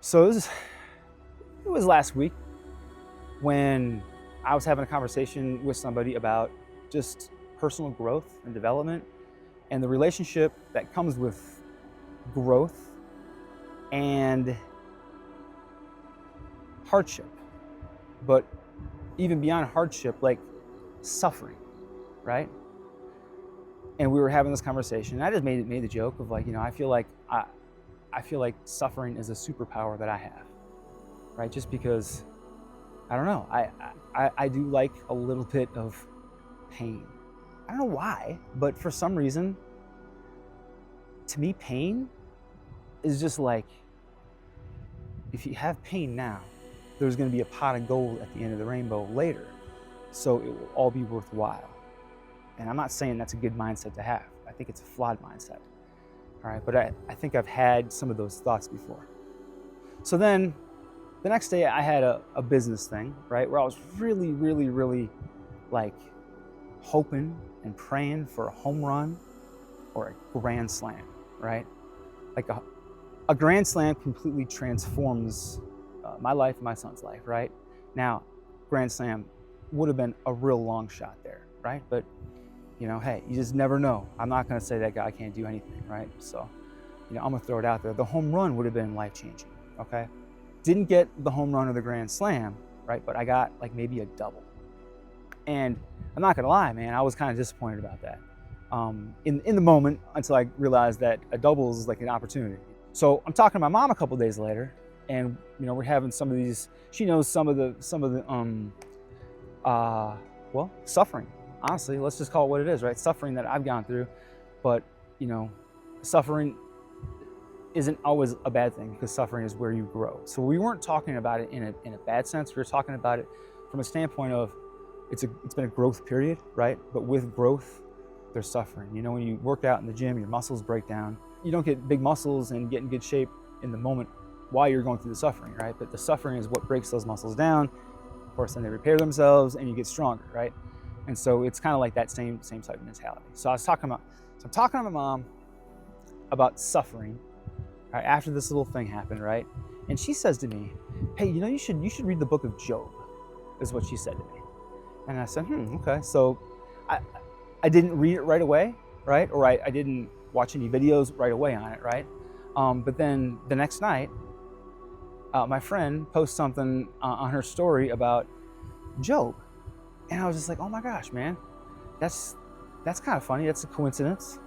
So it was last week when I was having a conversation with somebody about just personal growth and development and the relationship that comes with growth and hardship. But even beyond hardship, like suffering, right? And we were having this conversation. And I just made the joke of like, I feel like I feel like suffering is a superpower that I have, right? Just because I don't know, I do like a little bit of pain. I don't know why, but for some reason, to me, pain is just like, if you have pain now, there's going to be a pot of gold at the end of the rainbow later, so it will all be worthwhile. And I'm not saying that's a good mindset to have. I think it's a flawed mindset. All right, but I think I've had some of those thoughts before. So then the next day I had a business thing, right, where I was really like hoping and praying for a home run or a grand slam, right? Like a grand slam completely transforms my life and my son's life, right? Now, grand slam would have been a real long shot there, right? But hey, you just never know. I'm not gonna say that guy can't do anything, right? So, I'm gonna throw it out there. The home run would have been life-changing, okay? Didn't get the home run or the grand slam, right? But I got like maybe a double. And I'm not gonna lie, man, I was kind of disappointed about that in the moment, until I realized that a double is like an opportunity. So I'm talking to my mom a couple days later, and we're having some of these. She knows some of the suffering. Honestly, let's just call it what it is, right? Suffering that I've gone through, but suffering isn't always a bad thing, because suffering is where you grow. So we weren't talking about it in a bad sense. We were talking about it from a standpoint of it's been a growth period, right? But with growth, there's suffering. When you work out in the gym, your muscles break down. You don't get big muscles and get in good shape in the moment while you're going through the suffering, right? But the suffering is what breaks those muscles down. Of course, then they repair themselves and you get stronger, right? And so it's kind of like that same type of mentality. So I'm talking to my mom about suffering, right, after this little thing happened, right? And she says to me, "Hey, you should read the book of Job," is what she said to me. And I said, okay. So I didn't read it right away, right? Or I didn't watch any videos right away on it, right? But then the next night, my friend posted something on her story about Job. And I was just like, oh my gosh, man, that's kind of funny. That's a coincidence.